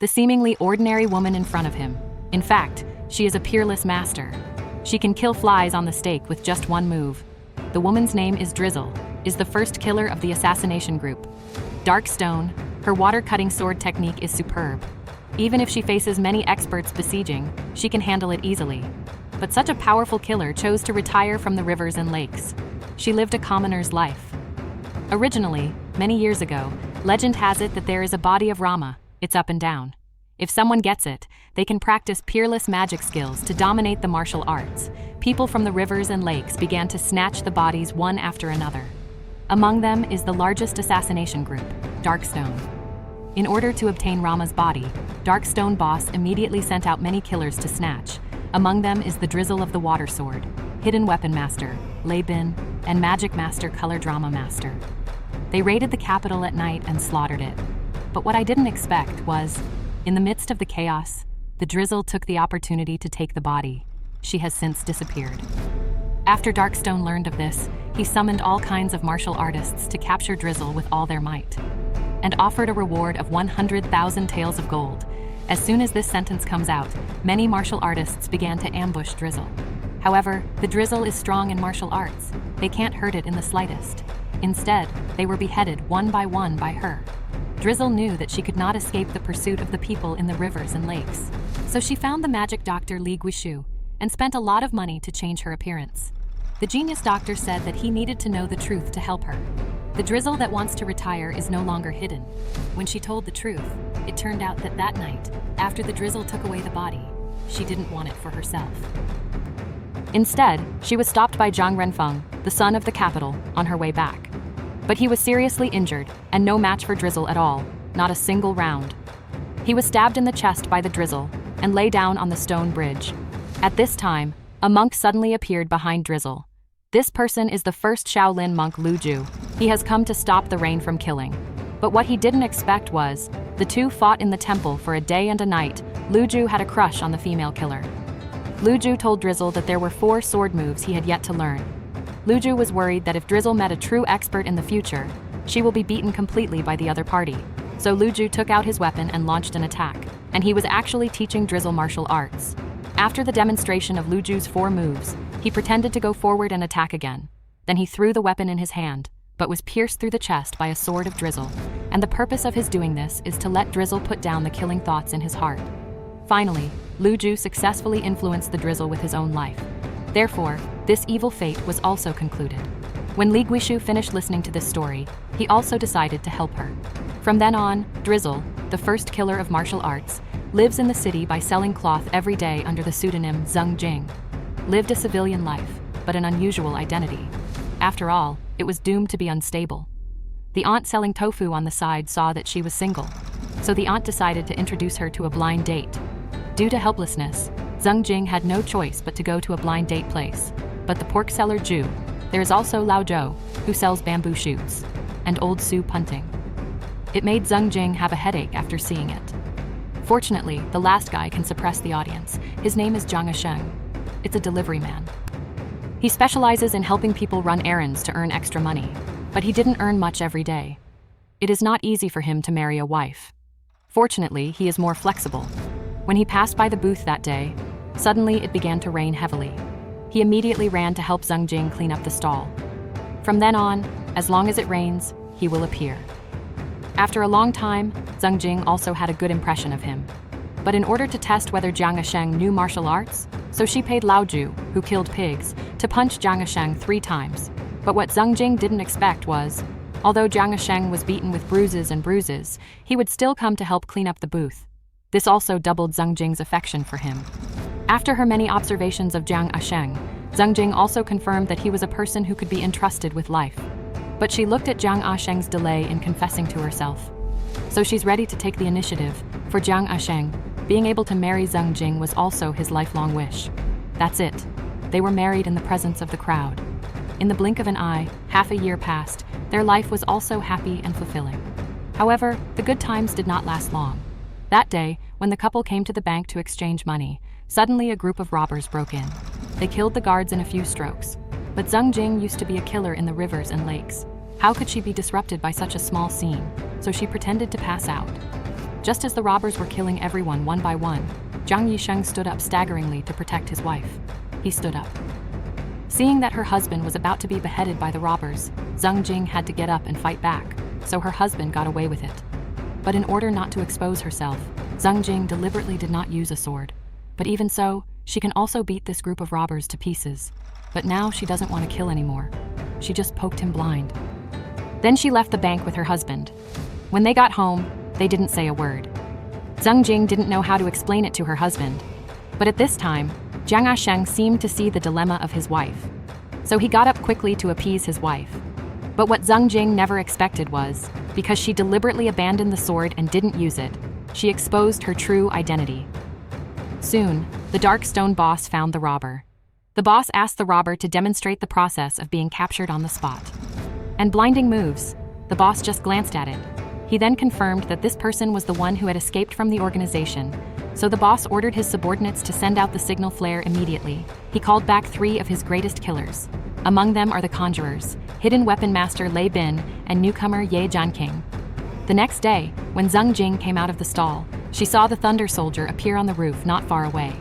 the seemingly ordinary woman in front of him. In fact, she is a peerless master. She can kill flies on the stake with just one move. The woman's name is Drizzle, is the first killer of the assassination group. Dark Stone, her water-cutting sword technique is superb. Even if she faces many experts besieging, she can handle it easily. But such a powerful killer chose to retire from the rivers and lakes. She lived a commoner's life. Originally, many years ago, legend has it that there is a body of Rama, it's up and down. If someone gets it, they can practice peerless magic skills to dominate the martial arts. People from the rivers and lakes began to snatch the bodies one after another. Among them is the largest assassination group, Darkstone. In order to obtain Rama's body, Darkstone boss immediately sent out many killers to snatch. Among them is the Drizzle of the Water Sword, Hidden Weapon Master, Lei Bin, and Magic Master Color Drama Master. They raided the capital at night and slaughtered it. But what I didn't expect was, in the midst of the chaos, the Drizzle took the opportunity to take the body. She has since disappeared. After Darkstone learned of this, he summoned all kinds of martial artists to capture Drizzle with all their might, and offered a reward of 100,000 taels of gold. As soon as this sentence comes out, many martial artists began to ambush Drizzle. However, the Drizzle is strong in martial arts. They can't hurt it in the slightest. Instead, they were beheaded one by her. Drizzle knew that she could not escape the pursuit of the people in the rivers and lakes. So she found the magic doctor Li Guishu and spent a lot of money to change her appearance. The genius doctor said that he needed to know the truth to help her. The Drizzle that wants to retire is no longer hidden. When she told the truth, it turned out that that night, after the Drizzle took away the body, she didn't want it for herself. Instead, she was stopped by Zhang Renfeng, the son of the capital, on her way back. But he was seriously injured and no match for Drizzle at all, not a single round. He was stabbed in the chest by the Drizzle and lay down on the stone bridge. At this time, a monk suddenly appeared behind Drizzle. This person is the first Shaolin monk Lu Ju. He has come to stop the rain from killing. But what he didn't expect was, the two fought in the temple for a day and a night. Lu Ju had a crush on the female killer. Lu Ju told Drizzle that there were 4 sword moves he had yet to learn. Lu Ju was worried that if Drizzle met a true expert in the future, she will be beaten completely by the other party. So Lu Ju took out his weapon and launched an attack, and he was actually teaching Drizzle martial arts. After the demonstration of Lu Ju's 4 moves, he pretended to go forward and attack again. Then he threw the weapon in his hand, but was pierced through the chest by a sword of Drizzle. And the purpose of his doing this is to let Drizzle put down the killing thoughts in his heart. Finally, Lu Ju successfully influenced the Drizzle with his own life. Therefore, this evil fate was also concluded. When Li Guishu finished listening to this story, he also decided to help her. From then on, Drizzle, the first killer of martial arts, lives in the city by selling cloth every day under the pseudonym Zheng Jing. Lived a civilian life, but an unusual identity. After all, it was doomed to be unstable. The aunt selling tofu on the side saw that she was single, so the aunt decided to introduce her to a blind date. Due to helplessness, Zheng Jing had no choice but to go to a blind date place. But the pork seller Ju, there is also Lao Zhou, who sells bamboo shoots, and Old Su punting. It made Zheng Jing have a headache after seeing it. Fortunately, the last guy can suppress the audience. His name is Zhang Asheng. It's a delivery man. He specializes in helping people run errands to earn extra money, but he didn't earn much every day. It is not easy for him to marry a wife. Fortunately, he is more flexible. When he passed by the booth that day, suddenly it began to rain heavily. He immediately ran to help Zheng Jing clean up the stall. From then on, as long as it rains, he will appear. After a long time, Zheng Jing also had a good impression of him. But in order to test whether Zhang Asheng knew martial arts, so she paid Lao Ju, who killed pigs, to punch Zhang Asheng 3 times. But what Zheng Jing didn't expect was, although Zhang Asheng was beaten with bruises, he would still come to help clean up the booth. This also doubled Zheng Jing's affection for him. After her many observations of Zhang Asheng, Zheng Jing also confirmed that he was a person who could be entrusted with life. But she looked at Zhang Asheng's delay in confessing to herself. So she's ready to take the initiative. For Zhang Asheng, being able to marry Zheng Jing was also his lifelong wish. That's it. They were married in the presence of the crowd. In the blink of an eye, half a year passed. Their life was also happy and fulfilling. However, the good times did not last long. That day, when the couple came to the bank to exchange money, suddenly a group of robbers broke in. They killed the guards in a few strokes. But Zheng Jing used to be a killer in the rivers and lakes. How could she be disrupted by such a small scene? So she pretended to pass out. Just as the robbers were killing everyone one by one, Zhang Yisheng stood up staggeringly to protect his wife. He stood up. Seeing that her husband was about to be beheaded by the robbers, Zhang Jing had to get up and fight back, so her husband got away with it. But in order not to expose herself, Zhang Jing deliberately did not use a sword. But even so, she can also beat this group of robbers to pieces. But now she doesn't want to kill anymore. She just poked him blind. Then she left the bank with her husband. When they got home, they didn't say a word. Zhang Jing didn't know how to explain it to her husband. But at this time, Jiang Asheng seemed to see the dilemma of his wife. So he got up quickly to appease his wife. But what Zhang Jing never expected was, because she deliberately abandoned the sword and didn't use it, she exposed her true identity. Soon, the Dark Stone boss found the robber. The boss asked the robber to demonstrate the process of being captured on the spot. And blinding moves, the boss just glanced at it. He then confirmed that this person was the one who had escaped from the organization. So the boss ordered his subordinates to send out the signal flare immediately. He called back 3 of his greatest killers. Among them are the conjurers, hidden weapon master Lei Bin, and newcomer Ye Jianqing. The next day, when Zhang Jing came out of the stall, she saw the Thunder Soldier appear on the roof not far away.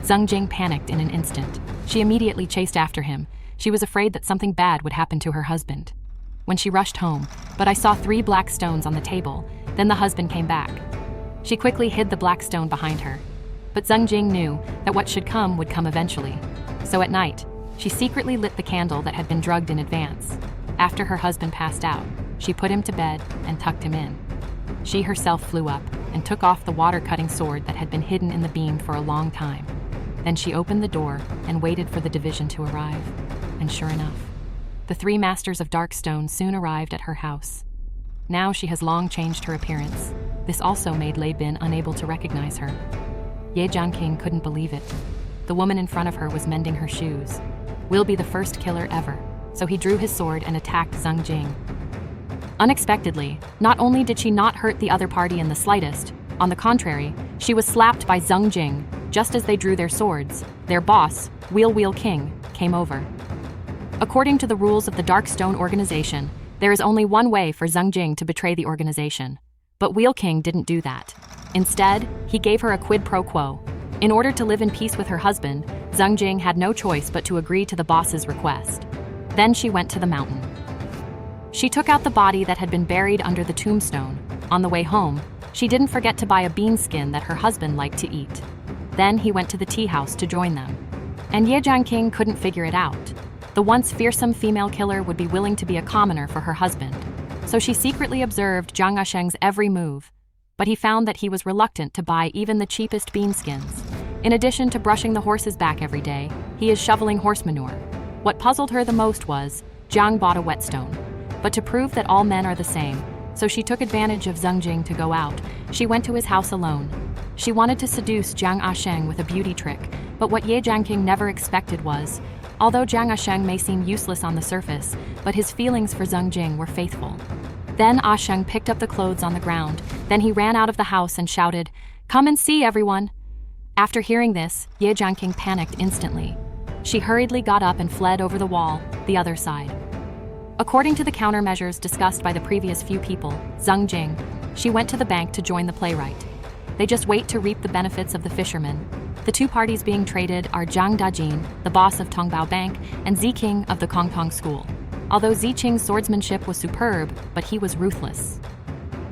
Zhang Jing panicked in an instant. She immediately chased after him. She was afraid that something bad would happen to her husband. When she rushed home, but I saw 3 black stones on the table. Then the husband came back. She quickly hid the black stone behind her. But Zhang Jing knew that what should come would come eventually. So at night, she secretly lit the candle that had been drugged in advance. After her husband passed out, she put him to bed and tucked him in. She herself flew up and took off the water-cutting sword that had been hidden in the beam for a long time. Then she opened the door and waited for the division to arrive. And sure enough, the 3 masters of Darkstone soon arrived at her house. Now she has long changed her appearance. This also made Lei Bin unable to recognize her. Ye Jianqing couldn't believe it. The woman in front of her was mending her shoes. We'll be the first killer ever. So he drew his sword and attacked Zhang Jing. Unexpectedly, not only did she not hurt the other party in the slightest, on the contrary, she was slapped by Zhang Jing. Just as they drew their swords, their boss, Wheel King, came over. According to the rules of the Darkstone organization, there is only one way for Zhang Jing to betray the organization. But Wheel King didn't do that. Instead, he gave her a quid pro quo. In order to live in peace with her husband, Zhang Jing had no choice but to agree to the boss's request. Then she went to the mountain. She took out the body that had been buried under the tombstone. On the way home, she didn't forget to buy a bean skin that her husband liked to eat. Then he went to the tea house to join them. And Ye Jianqing couldn't figure it out. The once fearsome female killer would be willing to be a commoner for her husband. So she secretly observed Jiang Asheng's every move. But he found that he was reluctant to buy even the cheapest bean skins. In addition to brushing the horse's back every day, he is shoveling horse manure. What puzzled her the most was, Jiang bought a whetstone. But to prove that all men are the same, so she took advantage of Zhang Jing to go out. She went to his house alone. She wanted to seduce Jiang Asheng with a beauty trick, but what Ye Jianqing never expected was, although Jiang Asheng may seem useless on the surface, but his feelings for Zhang Jing were faithful. Then Asheng picked up the clothes on the ground. Then he ran out of the house and shouted, "Come and see, everyone!" After hearing this, Ye Jianqing panicked instantly. She hurriedly got up and fled over the wall, the other side. According to the countermeasures discussed by the previous few people, Zhang Jing, she went to the bank to join the playwright. They just wait to reap the benefits of the fishermen. The 2 parties being traded are Zhang Dajin, the boss of Tongbao Bank, and Zi Qing of the Kongtong School. Although Zi Qing's swordsmanship was superb, but he was ruthless.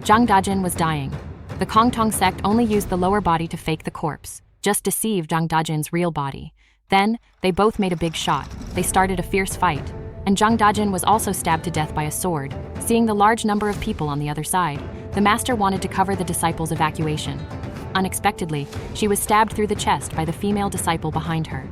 Zhang Dajin was dying. The Kongtong sect only used the lower body to fake the corpse, just deceive Zhang Dajin's real body. Then, they both made a big shot. They started a fierce fight. And Zhang Dajin was also stabbed to death by a sword. Seeing the large number of people on the other side, the master wanted to cover the disciples' evacuation. Unexpectedly, she was stabbed through the chest by the female disciple behind her.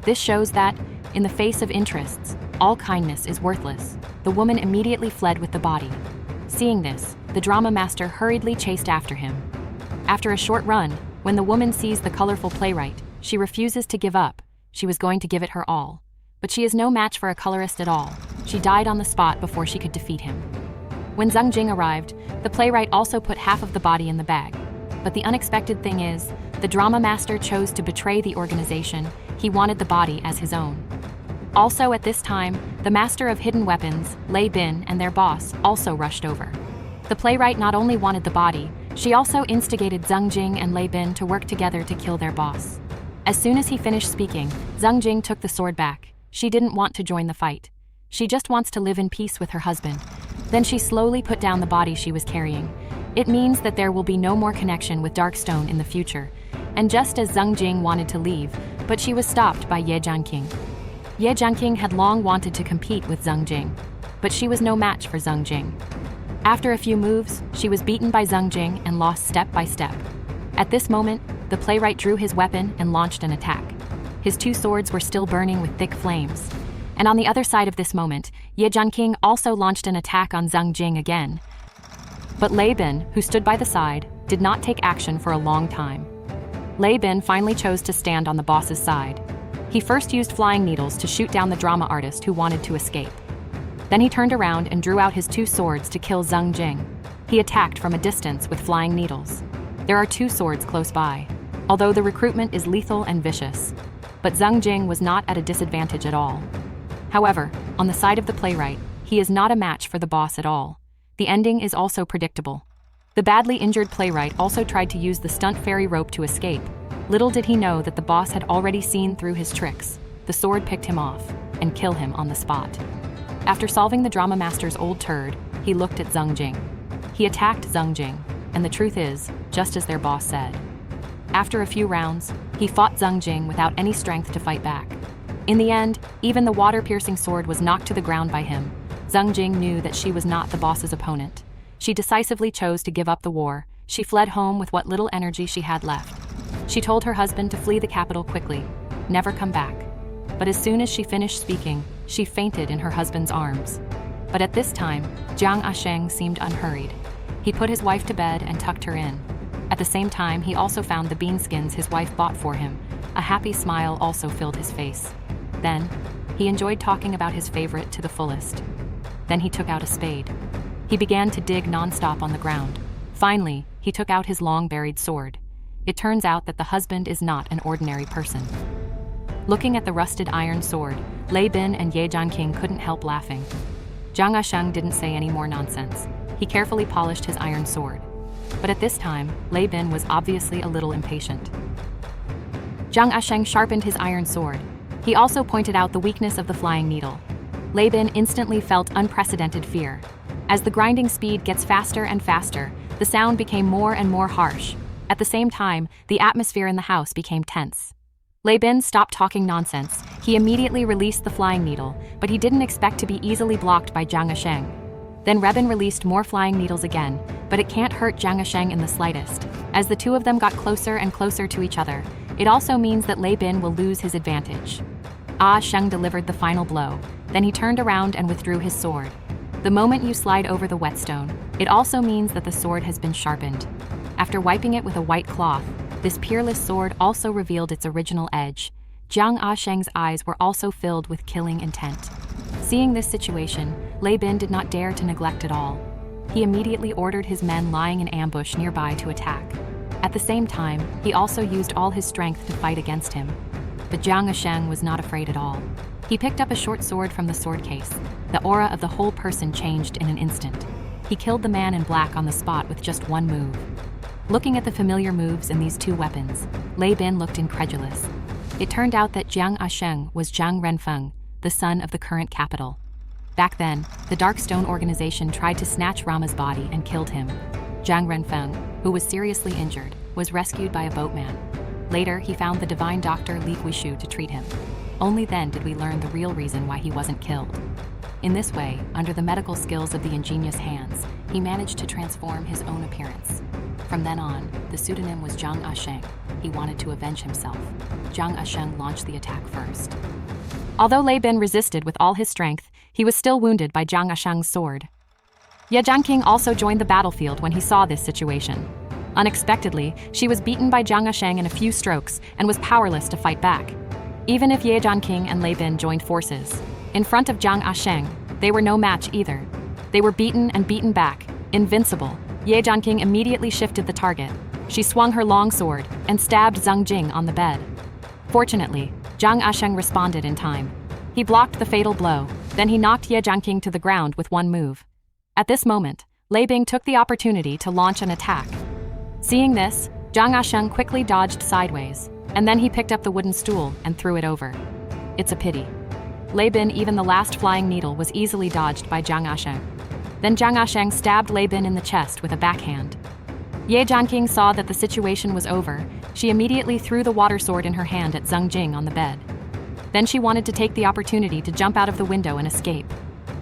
This shows that, in the face of interests, all kindness is worthless. The woman immediately fled with the body. Seeing this, the drama master hurriedly chased after him. After a short run, when the woman sees the colorful playwright, she refuses to give up. She was going to give it her all. But she is no match for a colorist at all. She died on the spot before she could defeat him. When Zhang Jing arrived, the playwright also put half of the body in the bag. But the unexpected thing is, the drama master chose to betray the organization. He wanted the body as his own. Also at this time, the master of hidden weapons, Lei Bin, and their boss also rushed over. The playwright not only wanted the body, She also instigated Zhang Jing and Lei Bin to work together to kill their boss. As soon as he finished speaking, Zhang Jing took the sword back. She didn't want to join the fight. She just wants to live in peace with her husband. Then she slowly put down the body she was carrying. It means that there will be no more connection with Darkstone in the future. And just as Zhang Jing wanted to leave, but she was stopped by Ye Jianqing. Ye Jianqing had long wanted to compete with Zhang Jing, but she was no match for Zhang Jing. After a few moves, she was beaten by Zhang Jing and lost step by step. At this moment, the playwright drew his weapon and launched an attack. His two swords were still burning with thick flames. And on the other side of this moment, Ye Jianqing also launched an attack on Zhang Jing again. But Lei Bin, who stood by the side, did not take action for a long time. Lei Bin finally chose to stand on the boss's side. He first used flying needles to shoot down the drama artist who wanted to escape. Then he turned around and drew out his two swords to kill Zhang Jing. He attacked from a distance with flying needles. There are two swords close by, although the recruitment is lethal and vicious. But Zhang Jing was not at a disadvantage at all. However, on the side of the playwright, he is not a match for the boss at all. The ending is also predictable. The badly injured playwright also tried to use the stunt fairy rope to escape. Little did he know that the boss had already seen through his tricks. The sword picked him off and killed him on the spot. After solving the drama master's old turd, he looked at Zhang Jing. He attacked Zhang Jing, and the truth is, just as their boss said. After a few rounds, he fought Zhang Jing without any strength to fight back. In the end, even the water-piercing sword was knocked to the ground by him. Zhang Jing knew that she was not the boss's opponent. She decisively chose to give up the war. She fled home with what little energy she had left. She told her husband to flee the capital quickly, never come back. But as soon as she finished speaking, she fainted in her husband's arms. But at this time, Jiang Asheng seemed unhurried. He put his wife to bed and tucked her in. At the same time, he also found the beanskins his wife bought for him. A happy smile also filled his face. Then, he enjoyed talking about his favorite to the fullest. Then he took out a spade. He began to dig non-stop on the ground. Finally, he took out his long-buried sword. It turns out that the husband is not an ordinary person. Looking at the rusted iron sword, Lei Bin and Ye Jianqing couldn't help laughing. Jiang Asheng didn't say any more nonsense. He carefully polished his iron sword. But at this time, Lei Bin was obviously a little impatient. Jiang Asheng sharpened his iron sword. He also pointed out the weakness of the flying needle. Lei Bin instantly felt unprecedented fear. As the grinding speed gets faster and faster, the sound became more and more harsh. At the same time, the atmosphere in the house became tense. Lei Bin stopped talking nonsense. He immediately released the flying needle, but he didn't expect to be easily blocked by Jiang Asheng. Then Rebin released more flying needles again, but it can't hurt Jiang Asheng in the slightest. As the two of them got closer and closer to each other, it also means that Lei Bin will lose his advantage. Ah Sheng delivered the final blow. Then he turned around and withdrew his sword. The moment you slide over the whetstone, it also means that the sword has been sharpened. After wiping it with a white cloth, this peerless sword also revealed its original edge. Jiang Asheng's eyes were also filled with killing intent. Seeing this situation, Lei Bin did not dare to neglect it all. He immediately ordered his men lying in ambush nearby to attack. At the same time, he also used all his strength to fight against him. But Jiang Asheng was not afraid at all. He picked up a short sword from the sword case. The aura of the whole person changed in an instant. He killed the man in black on the spot with just one move. Looking at the familiar moves in these two weapons, Lei Bin looked incredulous. It turned out that Jiang Asheng was Zhang Renfeng, the son of the current capital. Back then, the Darkstone organization tried to snatch Rama's body and killed him. Zhang Renfeng, who was seriously injured, was rescued by a boatman. Later, he found the divine doctor Li Guishu to treat him. Only then did we learn the real reason why he wasn't killed. In this way, under the medical skills of the ingenious hands, he managed to transform his own appearance. From then on, the pseudonym was Jiang Asheng. He wanted to avenge himself. Jiang Asheng launched the attack first. Although Lei Bin resisted with all his strength, he was still wounded by Jiang Asheng's sword. Ye Jianqing also joined the battlefield when he saw this situation. Unexpectedly, she was beaten by Jiang Asheng in a few strokes and was powerless to fight back. Even if Ye Jianqing and Lei Bin joined forces, in front of Jiang Asheng, they were no match either. They were beaten and beaten back, invincible. Ye Jianqing immediately shifted the target. She swung her long sword and stabbed Zhang Jing on the bed. Fortunately, Jiang Asheng responded in time. He blocked the fatal blow, then he knocked Ye Jianqing to the ground with one move. At this moment, Lei Bing took the opportunity to launch an attack. Seeing this, Zhang Asheng quickly dodged sideways, and then he picked up the wooden stool and threw it over. It's a pity. Lei Bin, even the last flying needle, was easily dodged by Zhang Asheng. Then Zhang Asheng stabbed Lei Bin in the chest with a backhand. Ye Jianqing saw that the situation was over. She immediately threw the water sword in her hand at Zhang Jing on the bed. Then she wanted to take the opportunity to jump out of the window and escape.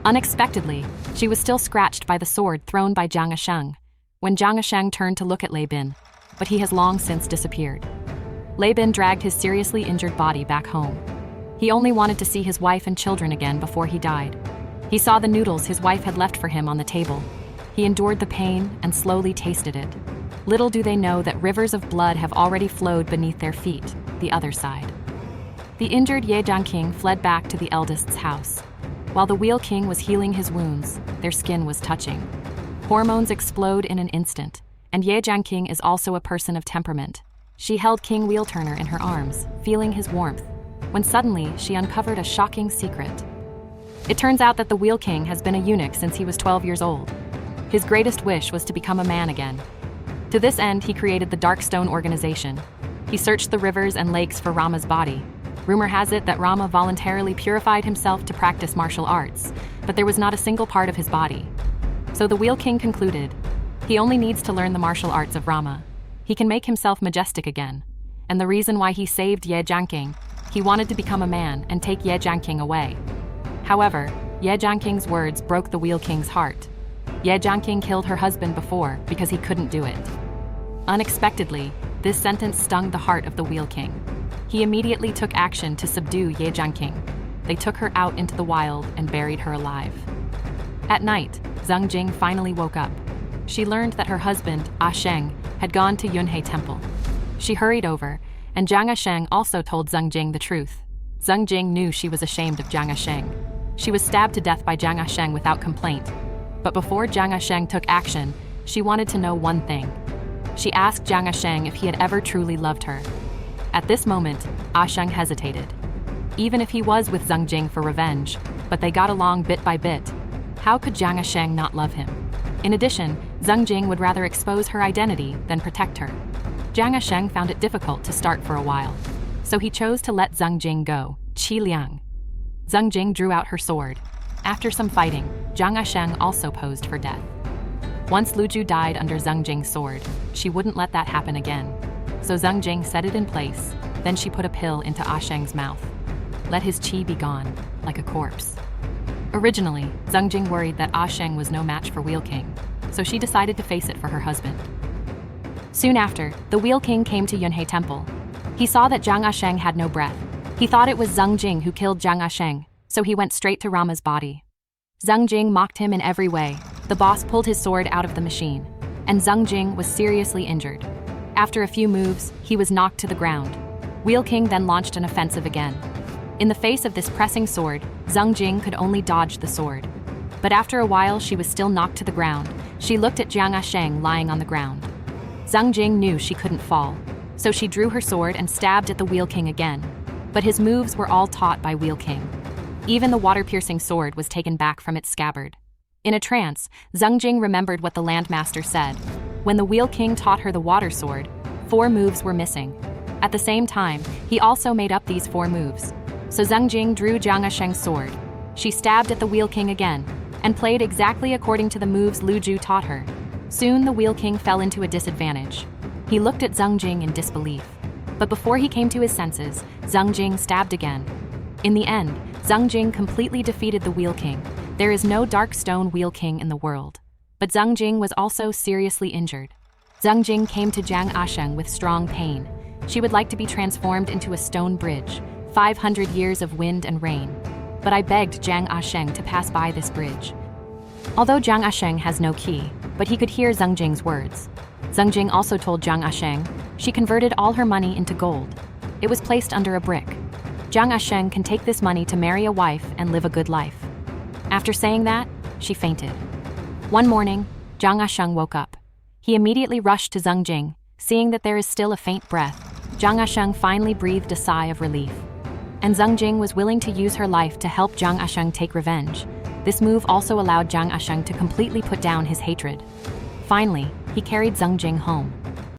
Unexpectedly, she was still scratched by the sword thrown by Zhang Asheng when Zhang Asheng turned to look at Lei Bin, but he has long since disappeared. Lei Bin dragged his seriously injured body back home. He only wanted to see his wife and children again before he died. He saw the noodles his wife had left for him on the table. He endured the pain and slowly tasted it. Little do they know that rivers of blood have already flowed beneath their feet, the other side. The injured Ye Jianqing fled back to the eldest's house. While the Wheel King was healing his wounds, their skin was touching. Hormones explode in an instant, and Ye Jianqing is also a person of temperament. She held King Wheel Turner in her arms, feeling his warmth, when suddenly she uncovered a shocking secret. It turns out that the Wheel King has been a eunuch since he was 12 years old. His greatest wish was to become a man again. To this end, he created the Darkstone organization. He searched the rivers and lakes for Rama's body. Rumor has it that Rama voluntarily purified himself to practice martial arts, but there was not a single part of his body. So the Wheel King concluded, he only needs to learn the martial arts of Rama. He can make himself majestic again. And the reason why he saved Ye Jianqing, he wanted to become a man and take Ye Jianqing away. However, Ye Jianqing's words broke the Wheel King's heart. Ye Jianqing killed her husband before because he couldn't do it. Unexpectedly, this sentence stung the heart of the Wheel King. He immediately took action to subdue Ye Jianqing. They took her out into the wild and buried her alive. At night, Zhang Jing finally woke up. She learned that her husband, Ah Sheng, had gone to Yunhe Temple. She hurried over, and Zhang Asheng also told Zhang Jing the truth. Zhang Jing knew she was ashamed of Zhang Asheng. She was stabbed to death by Zhang Asheng without complaint. But before Zhang Asheng took action, she wanted to know one thing. She asked Zhang Asheng if he had ever truly loved her. At this moment, Ah Sheng hesitated. Even if he was with Zhang Jing for revenge, but they got along bit by bit, how could Zhang Asheng not love him? In addition, Zhang Jing would rather expose her identity than protect her. Zhang Asheng found it difficult to start for a while, so he chose to let Zhang Jing go, Qi Liang. Zhang Jing drew out her sword. After some fighting, Zhang Asheng also posed for death. Once Lu Ju died under Zhang Jing's sword, she wouldn't let that happen again. So Zhang Jing set it in place, then she put a pill into Ah Sheng's mouth. Let his qi be gone, like a corpse. Originally, Zhang Jing worried that Ah Sheng was no match for Wheel King, so she decided to face it for her husband. Soon after, the Wheel King came to Yunhe Temple. He saw that Zhang Asheng had no breath. He thought it was Zhang Jing who killed Zhang Asheng, so he went straight to Rama's body. Zhang Jing mocked him in every way. The boss pulled his sword out of the machine, and Zhang Jing was seriously injured. After a few moves, he was knocked to the ground. Wheel King then launched an offensive again. In the face of this pressing sword, Zhang Jing could only dodge the sword. But after a while, she was still knocked to the ground. She looked at Zhang Asheng lying on the ground. Zhang Jing knew she couldn't fall, so she drew her sword and stabbed at the Wheel King again. But his moves were all taught by Wheel King. Even the water-piercing sword was taken back from its scabbard. In a trance, Zhang Jing remembered what the Landmaster said. When the Wheel King taught her the water sword, 4 moves were missing. At the same time, he also made up these 4 moves. So Zhang Jing drew Zhang Asheng's sword. She stabbed at the Wheel King again, and played exactly according to the moves Lu Ju taught her. Soon the Wheel King fell into a disadvantage. He looked at Zhang Jing in disbelief. But before he came to his senses, Zhang Jing stabbed again. In the end, Zhang Jing completely defeated the Wheel King. There is no dark stone Wheel King in the world. But Zhang Jing was also seriously injured. Zhang Jing came to Zhang Asheng with strong pain. She would like to be transformed into a stone bridge, 500 years of wind and rain. But I begged Zhang Asheng to pass by this bridge. Although Zhang Asheng has no key, but he could hear Zhang Jing's words. Zhang Jing also told Zhang Asheng she converted all her money into gold. It was placed under a brick. Zhang Asheng can take this money to marry a wife and live a good life. After saying that, she fainted. One morning, Zhang Asheng woke up. He immediately rushed to Zhang Jing. Seeing that there is still a faint breath, Zhang Asheng finally breathed a sigh of relief. And Zhang Jing was willing to use her life to help Zhang Asheng take revenge. This move also allowed Zhang Asheng to completely put down his hatred. Finally, he carried Zhang Jing home.